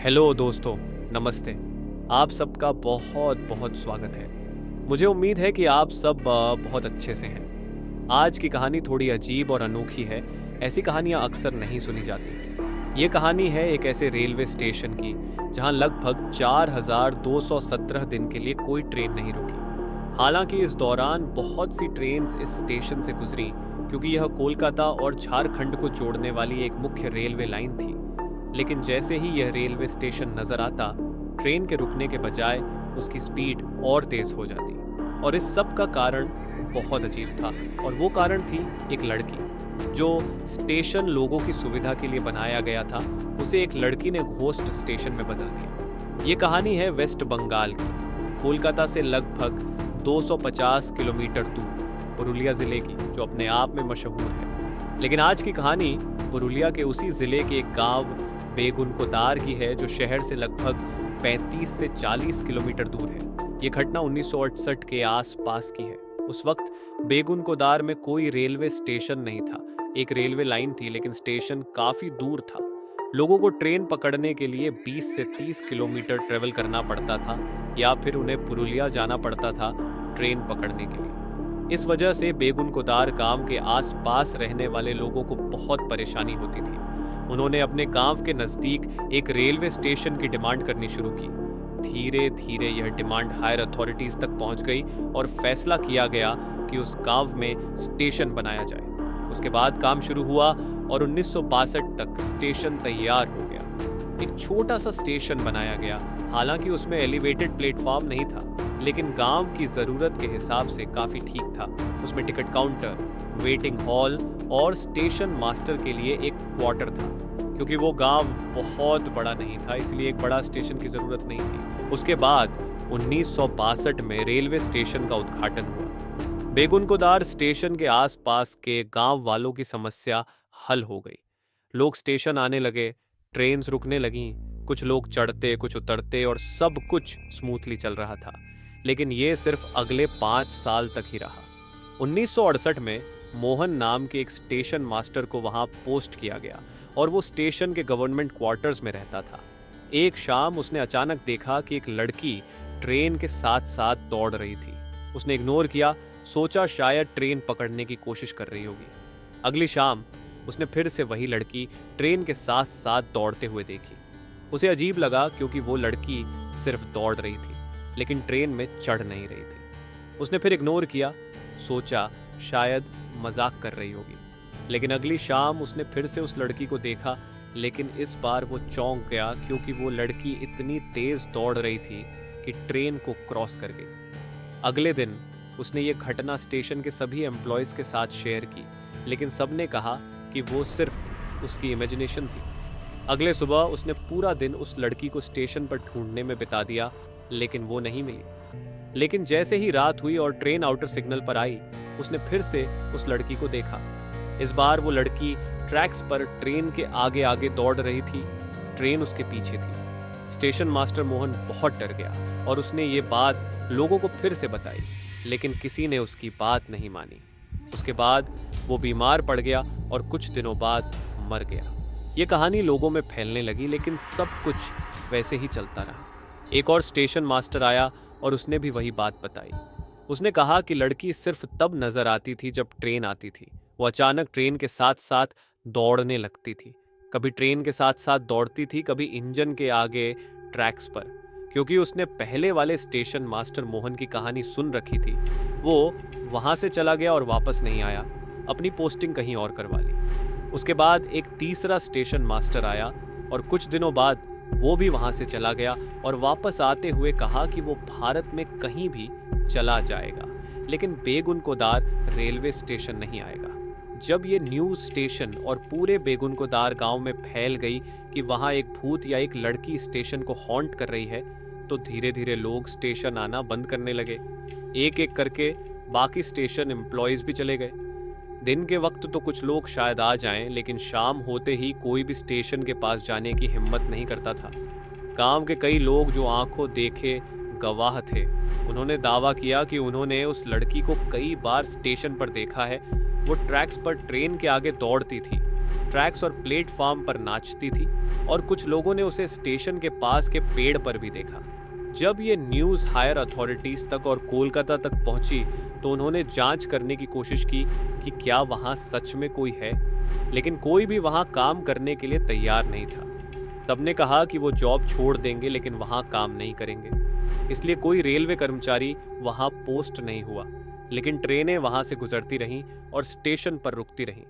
Hello दोस्तों, नमस्ते। आप सबका बहुत बहुत स्वागत है। मुझे उम्मीद है कि आप सब बहुत अच्छे से हैं। आज की कहानी थोड़ी अजीब और अनोखी है। ऐसी कहानियाँ अक्सर नहीं सुनी जाती। ये कहानी है एक ऐसे रेलवे स्टेशन की जहाँ लगभग 4217 दिन के लिए कोई ट्रेन नहीं रुकी। हालांकि इस दौरान बहुत सी ट्रेन्स इस स्टेशन से गुजरी क्योंकि यह कोलकाता और झारखंड को जोड़ने वाली एक मुख्य रेलवे लाइन थी। लेकिन जैसे ही यह रेलवे स्टेशन नजर आता, ट्रेन के रुकने के बजाय उसकी स्पीड और तेज हो जाती। और इस सब का कारण बहुत अजीब था, और वो कारण थी एक लड़की। जो स्टेशन लोगों की सुविधा के लिए बनाया गया था, उसे एक लड़की ने घोस्ट स्टेशन में बदल दिया। ये कहानी है वेस्ट बंगाल की, कोलकाता से लगभग 250 किलोमीटर दूर पुरुलिया जिले की, जो अपने आप में मशहूर है। लेकिन आज की कहानी पुरुलिया के उसी जिले के एक गांव बेगुनकोदार की है, जो शहर से लगभग 35 से 40 किलोमीटर दूर है। ये घटना 1968 के आसपास की है। उस वक्त बेगुनकोदार में कोई रेलवे स्टेशन नहीं था। एक रेलवे लाइन थी, लेकिन स्टेशन काफी दूर था। लोगों को ट्रेन पकड़ने के लिए 20 से 30 किलोमीटर ट्रेवल करना पड़ता था, या फिर उन्हें पुरुलिया जाना पड़ता था ट्रेन पकड़ने के लिए। इस वजह से बेगुनकोदार गांव के आसपास रहने वाले लोगों को बहुत परेशानी होती थी। उन्होंने अपने गांव के नजदीक एक रेलवे स्टेशन की डिमांड करनी शुरू की। धीरे धीरे यह डिमांड हायर अथॉरिटीज तक पहुंच गई और फैसला किया गया कि उस गांव में स्टेशन बनाया जाए। उसके बाद काम शुरू हुआ और 1962 तक स्टेशन तैयार हो गया। एक छोटा सा स्टेशन बनाया गया। हालांकि उसमें एलिवेटेड प्लेटफॉर्म नहीं था, लेकिन गांव की जरूरत के हिसाब से काफी ठीक था। उसमें टिकट काउंटर, वेटिंग हॉल और स्टेशन मास्टर के लिए एक क्वार्टर था। क्योंकि वो गांव बहुत बड़ा नहीं था, इसलिए एक बड़ा स्टेशन की जरूरत नहीं थी। उसके बाद 1962 में रेलवे स्टेशन का उद्घाटन हुआ। बेगुनकोदार स्टेशन के आसपास के गांव वालों की समस्या हल हो गई। लोग स्टेशन आने लगे, ट्रेन्स रुकने लगीं, कुछ लोग चढ़ते, कुछ उतरते, और सब कुछ स्मूथली चल रहा था। लेकिन ये सिर्फ अगले 5 साल तक ही रहा। 1968 में मोहन नाम के एक स्टेशन मास्टर को वहां पोस्ट किया गया, और वो स्टेशन के गवर्नमेंट क्वार्टर्स में रहता था। एक शाम उसने अचानक देखा कि एक लड़की ट्रेन के साथ साथ दौड़ रही थी। उसने इग्नोर किया, सोचा शायद ट्रेन पकड़ने की कोशिश कर रही होगी। अगली शाम उसने फिर से वही लड़की ट्रेन के साथ साथ दौड़ते हुए देखी। उसे अजीब लगा, क्योंकि वो लड़की सिर्फ दौड़ रही थी, लेकिन ट्रेन में चढ़ नहीं रही थी। उसने फिर इग्नोर किया, सोचा शायद मजाक कर रही होगी। लेकिन अगली शाम उसने फिर से उस लड़की को देखा, लेकिन इस बार वो चौंक गया, क्योंकि वो लड़की इतनी तेज दौड़ रही थी कि ट्रेन को क्रॉस कर गई। अगले दिन उसने ये घटना स्टेशन के सभी एम्प्लॉयज के साथ शेयर की, लेकिन सबने कहा कि वो सिर्फ उसकी इमेजिनेशन थी। अगले सुबह उसने पूरा दिन उस लड़की को स्टेशन पर ढूंढने में बिता दिया, लेकिन वो नहीं मिली। लेकिन जैसे ही रात हुई और ट्रेन आउटर सिग्नल पर आई, उसने फिर से उस लड़की को देखा। इस बार वो लड़की ट्रैक्स पर ट्रेन के आगे आगे दौड़ रही थी, ट्रेन उसके पीछे थी। स्टेशन मास्टर मोहन बहुत डर गया और उसने ये बात लोगों को फिर से बताई, लेकिन किसी ने उसकी बात नहीं मानी। उसके बाद वो बीमार पड़ गया और कुछ दिनों बाद मर गया। ये कहानी लोगों में फैलने लगी, लेकिन सब कुछ वैसे ही चलता रहा। एक और स्टेशन मास्टर आया और उसने भी वही बात बताई। उसने कहा कि लड़की सिर्फ तब नजर आती थी जब ट्रेन आती थी। वो अचानक ट्रेन के साथ साथ दौड़ने लगती थी। कभी ट्रेन के साथ साथ दौड़ती थी, कभी इंजन के आगे ट्रैक्स पर। क्योंकि उसने पहले वाले स्टेशन मास्टर मोहन की कहानी सुन रखी थी, वो वहां से चला गया और वापस नहीं आया, अपनी पोस्टिंग कहीं और करवा ली। उसके बाद एक तीसरा स्टेशन मास्टर आया और कुछ दिनों बाद वो भी वहां से चला गया और वापस आते हुए कहा कि वो भारत में कहीं भी चला जाएगा, लेकिन बेगुनकोदार रेलवे स्टेशन नहीं आएगा। जब ये न्यूज़ स्टेशन और पूरे बेगुनकोदार गांव में फैल गई कि वहां एक भूत या एक लड़की स्टेशन को हॉन्ट कर रही है, तो धीरे धीरे लोग स्टेशन आना बंद करने लगे। एक एक करके बाकी स्टेशन एम्प्लॉयज भी चले गए। दिन के वक्त तो कुछ लोग शायद आ जाएं, लेकिन शाम होते ही कोई भी स्टेशन के पास जाने की हिम्मत नहीं करता था। गांव के कई लोग जो आंखों देखे गवाह थे, उन्होंने दावा किया कि उन्होंने उस लड़की को कई बार स्टेशन पर देखा है। वो ट्रैक्स पर ट्रेन के आगे दौड़ती थी, ट्रैक्स और प्लेटफॉर्म पर नाचती थी और कुछ लोगों ने उसे स्टेशन के पास के पेड़ पर भी देखा। जब ये न्यूज़ हायर अथॉरिटीज़ तक और कोलकाता तक पहुंची तो उन्होंने जांच करने की कोशिश की कि क्या वहां सच में कोई है, लेकिन कोई भी वहां काम करने के लिए तैयार नहीं था। सबने कहा कि वो जॉब छोड़ देंगे लेकिन वहां काम नहीं करेंगे। इसलिए कोई रेलवे कर्मचारी वहां पोस्ट नहीं हुआ, लेकिन ट्रेनें वहां से गुजरती रहीं और स्टेशन पर रुकती रहीं।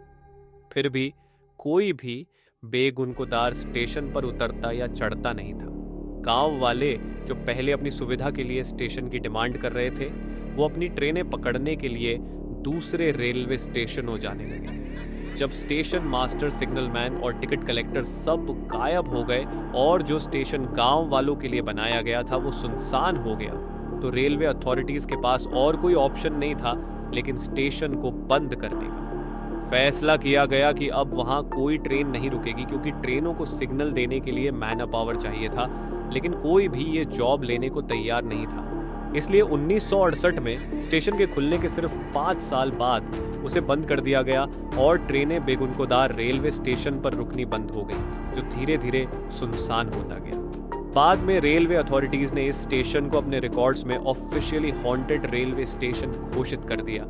फिर भी कोई भी बेगुनकोदार स्टेशन पर उतरता या चढ़ता नहीं था। गांव वाले जो पहले अपनी सुविधा के लिए स्टेशन की डिमांड कर रहे थे, वो अपनी ट्रेनें पकड़ने के लिए दूसरे रेलवे स्टेशनों जाने लगे। जब स्टेशन मास्टर, सिग्नल मैन और टिकट कलेक्टर सब गायब हो गए और जो स्टेशन गांव वालों के लिए बनाया गया था वो सुनसान हो गया, तो रेलवे अथॉरिटीज के पास और कोई ऑप्शन नहीं था लेकिन स्टेशन को बंद करने का। फैसला किया गया कि अब वहां कोई ट्रेन नहीं रुकेगी, क्योंकि ट्रेनों को सिग्नल देने के लिए मैन पावर चाहिए था, लेकिन कोई भी ये जॉब लेने को तैयार नहीं था। इसलिए 1968 में स्टेशन के खुलने के सिर्फ 5 साल बाद उसे बंद कर दिया गया और ट्रेनें बेगुनकोदार रेलवे स्टेशन पर रुकनी बंद हो गई, जो धीरे धीरे सुनसान होता गया। बाद में रेलवे अथॉरिटीज ने इस स्टेशन को अपने रिकॉर्ड्स में ऑफिशियली हॉन्टेड रेलवे स्टेशन घोषित कर दिया,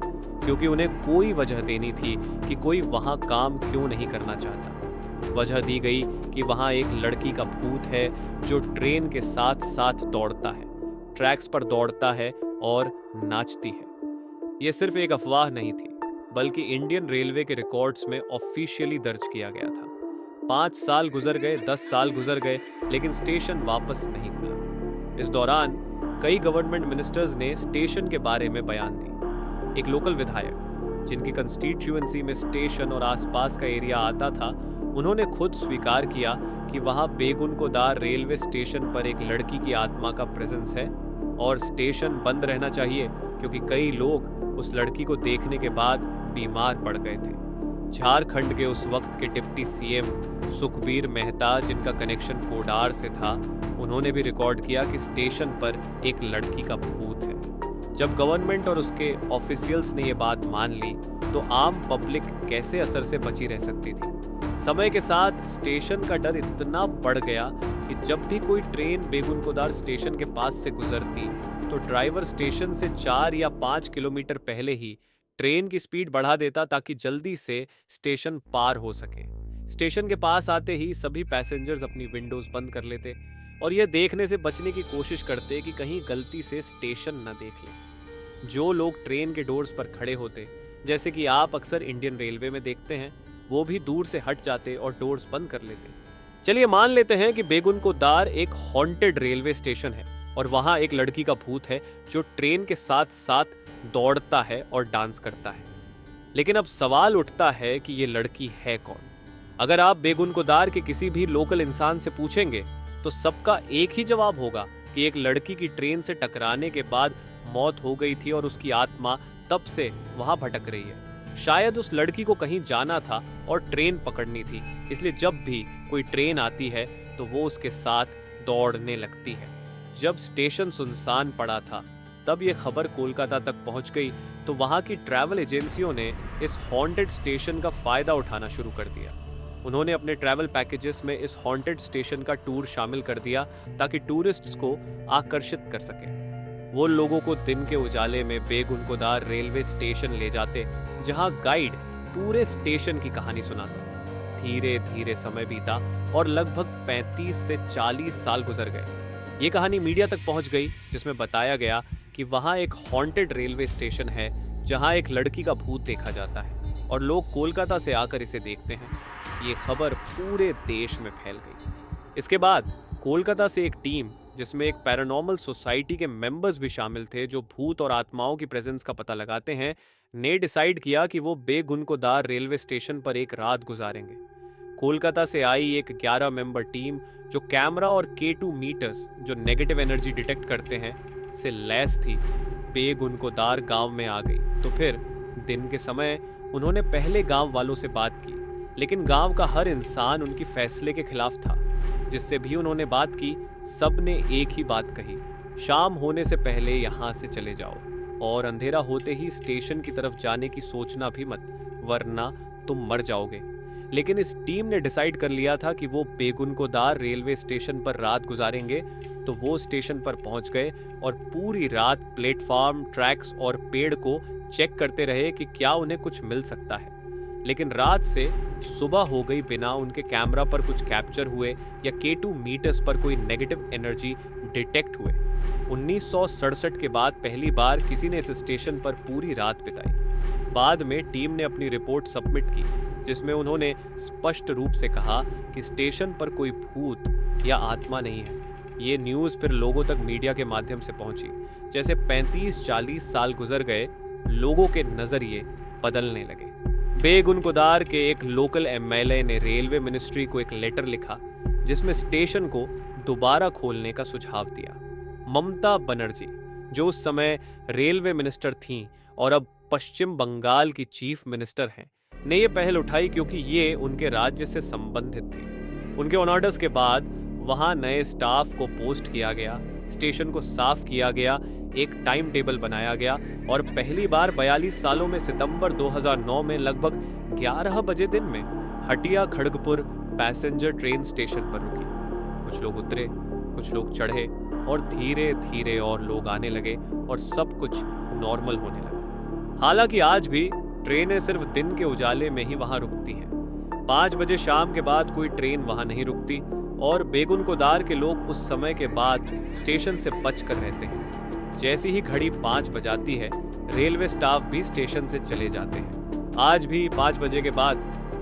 क्योंकि उन्हें कोई वजह देनी थी कि कोई वहां काम क्यों नहीं करना चाहता। वजह दी गई कि वहां एक लड़की का भूत है जो ट्रेन के साथ साथ दौड़ता है, ट्रैक्स पर दौड़ता है और नाचती है। यह सिर्फ एक अफवाह नहीं थी, बल्कि इंडियन रेलवे के रिकॉर्ड्स में ऑफिशियली दर्ज किया गया था। 5 साल गुजर गए, 10 साल गुजर गए, लेकिन स्टेशन वापस नहीं खुला। इस दौरान कई गवर्नमेंट मिनिस्टर्स ने स्टेशन के बारे में बयान दिए। एक लोकल विधायक, जिनकी कंस्टिट्यूएंसी में स्टेशन और आसपास का एरिया आता था, उन्होंने खुद स्वीकार किया कि वहां बेगुनकोदार रेलवे स्टेशन पर एक लड़की की आत्मा का प्रेजेंस है और स्टेशन बंद रहना चाहिए, क्योंकि कई लोग उस लड़की को देखने के बाद बीमार पड़ गए थे। झारखंड के उस वक्त के डिप्टी सीएम सुखबीर मेहता, जिनका कनेक्शन कोडार से था, उन्होंने भी रिकॉर्ड किया कि स्टेशन पर एक लड़की का भूत है। जब गवर्नमेंट और उसके ऑफिशियल्स ने ये बात मान ली तो आम पब्लिक कैसे असर से बची रह सकती थी। समय के साथ स्टेशन का डर इतना बढ़ गया कि जब भी कोई ट्रेन बेगुनकोदार स्टेशन के पास से गुजरती तो ड्राइवर स्टेशन से 4 या 5 किलोमीटर पहले ही ट्रेन की स्पीड बढ़ा देता ताकि जल्दी से स्टेशन पार हो सके। स्टेशन के पास आते ही सभी पैसेंजर्स अपनी विंडोज बंद कर लेते और यह देखने से बचने की कोशिश करते कि कहीं गलती से स्टेशन न देख लें। जो लोग ट्रेन के डोर्स पर खड़े होते, जैसे कि आप अक्सर इंडियन रेलवे में देखते हैं, वो भी दूर से हट जाते और डोर्स बंद कर लेते। चलिए मान लेते हैं कि बेगुनकोदार एक हॉन्टेड रेलवे स्टेशन है और वहां एक लड़की का भूत है जो ट्रेन के साथ साथ दौड़ता है और डांस करता है। लेकिन अब सवाल उठता है कि ये लड़की है कौन? अगर आप बेगुनकोदार के किसी भी लोकल इंसान से पूछेंगे तो सबका एक ही जवाब होगा कि एक लड़की की ट्रेन से टकराने के बाद मौत हो गई थी और उसकी आत्मा तब से वहां भटक रही है। शायद उस लड़की को कहीं जाना था और ट्रेन पकड़नी थी, इसलिए जब भी कोई ट्रेन आती है तो वो उसके साथ दौड़ने लगती है। जब स्टेशन सुनसान पड़ा था तब ये खबर कोलकाता तक पहुंच गई तो वहां की ट्रैवल एजेंसियों ने इस हॉन्टेड स्टेशन का फायदा उठाना शुरू कर दिया। उन्होंने अपने ट्रैवल पैकेजेस में इस हॉन्टेड स्टेशन का टूर शामिल कर दिया ताकि टूरिस्ट्स को आकर्षित कर सके। वो लोगों को दिन के उजाले में बेगुनकोदार रेलवे स्टेशन ले जाते, जहां गाइड पूरे स्टेशन की कहानी सुनाता। धीरे धीरे समय बीता और लगभग 35 से 40 साल गुजर गए। ये कहानी मीडिया तक पहुंच गई, जिसमें बताया गया कि वहां एक हॉन्टेड रेलवे स्टेशन है जहां एक लड़की का भूत देखा जाता है और लोग कोलकाता से आकर इसे देखते हैं। ये खबर पूरे देश में फैल गई। इसके बाद कोलकाता से एक टीम, जिसमें एक पैरानॉर्मल सोसाइटी के मेंबर्स भी शामिल थे जो भूत और आत्माओं की प्रेजेंस का पता लगाते हैं, ने डिसाइड किया कि वो बेगुनकोदार रेलवे स्टेशन पर एक रात गुजारेंगे। कोलकाता से आई एक 11 मेंबर टीम, जो कैमरा और K2 मीटर्स, जो नेगेटिव एनर्जी डिटेक्ट करते हैं, से लैस थी, बेगुनकोदार गांव में आ गई। तो फिर दिन के समय उन्होंने पहले गांव वालों से बात की, लेकिन गांव का हर इंसान उनकी फैसले के खिलाफ था। जिससे भी उन्होंने बात की, सब ने एक ही बात कही, शाम होने से पहले यहाँ से चले जाओ और अंधेरा होते ही स्टेशन की तरफ जाने की सोचना भी मत, वरना तुम मर जाओगे। लेकिन इस टीम ने डिसाइड कर लिया था कि वो बेगुनकोदार रेलवे स्टेशन पर रात गुजारेंगे। तो वो स्टेशन पर पहुंच गए और पूरी रात प्लेटफॉर्म, ट्रैक्स और पेड़ को चेक करते रहे कि क्या उन्हें कुछ मिल सकता है। लेकिन रात से सुबह हो गई बिना उनके कैमरा पर कुछ कैप्चर हुए या K2 मीटर्स पर कोई नेगेटिव एनर्जी डिटेक्ट हुए। 1967 के बाद पहली बार किसी ने इस स्टेशन पर पूरी रात बिताई। बाद में टीम ने अपनी रिपोर्ट सबमिट की, जिसमें उन्होंने स्पष्ट रूप से कहा कि स्टेशन पर कोई भूत या आत्मा नहीं है। ये न्यूज़ फिर लोगों तक मीडिया के माध्यम से पहुंची। जैसे 35-40 साल गुजर गए, लोगों के नजरिए बदलने लगे। बेगुनकोदार के एक लोकल MLA ने रेलवे मिनिस्ट्री को एक लेटर लिखा, जिसमें स्टेशन को दोबारा खोलने का सुझाव दिया। ममता बनर्जी, जो उस समय रेलवे मिनिस्टर थीं और अब पश्चिम बंगाल की चीफ मिनिस्टर हैं, ने यह पहल उठाई क्योंकि ये उनके राज्य से संबंधित थी। उनके ऑर्डर्स के बाद वहां नए स्टाफ को पोस्ट किया गया, स्टेशन को साफ किया गया, एक टाइम टेबल बनाया गया और पहली बार 42 सालों में सितंबर 2009 में लगभग 11 बजे दिन में Hatia Kharagpur passenger train station पर रुकी। कुछ लोग उतरे, कुछ लोग चढ़े और धीरे धीरे और लोग आने लगे और सब कुछ नॉर्मल होने लगा। हालांकि आज भी ट्रेनें सिर्फ दिन के उजाले में ही वहां रुकती हैं। 5 बजे शाम के बाद कोई ट्रेन वहां नहीं रुकती और बेगुनकोदार के लोग उस समय के बाद स्टेशन से बच कर रहते हैं। जैसी ही घड़ी 5 बजाती है, रेलवे स्टाफ भी स्टेशन से चले जाते हैं। आज भी 5 बजे के बाद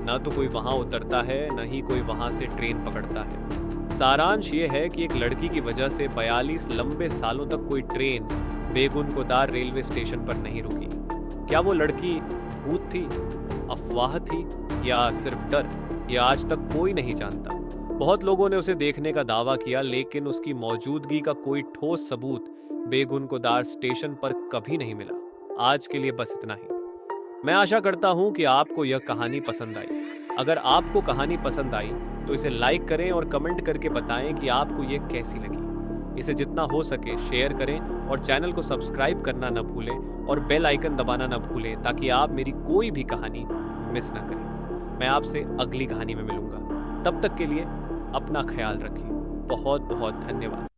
न तो कोई वहां उतरता है, न ही कोई वहां से ट्रेन पकड़ता है। सारांश ये है कि एक लड़की की वजह से 42 लंबे सालों तक कोई ट्रेन बेगुनकोदार रेलवे स्टेशन पर नहीं रुकी। क्या वो लड़की भूत थी, अफवाह थी या सिर्फ डर? ये आज तक कोई नहीं जानता। बहुत लोगों ने उसे देखने का दावा किया, लेकिन उसकी मौजूदगी का कोई ठोस सबूत बेगुनकोदार स्टेशन पर कभी नहीं मिला। आज के लिए बस इतना ही। मैं आशा करता हूं कि आपको यह कहानी पसंद आई। अगर आपको कहानी पसंद आई तो इसे लाइक करें और कमेंट करके बताएं कि आपको यह कैसी लगी। इसे जितना हो सके शेयर करें और चैनल को सब्सक्राइब करना न भूलें और बेल आइकन दबाना न भूलें, ताकि आप मेरी कोई भी कहानी मिस ना करें। मैं आपसे अगली कहानी में मिलूंगा। तब तक के लिए अपना ख्याल रखिए। बहुत बहुत धन्यवाद।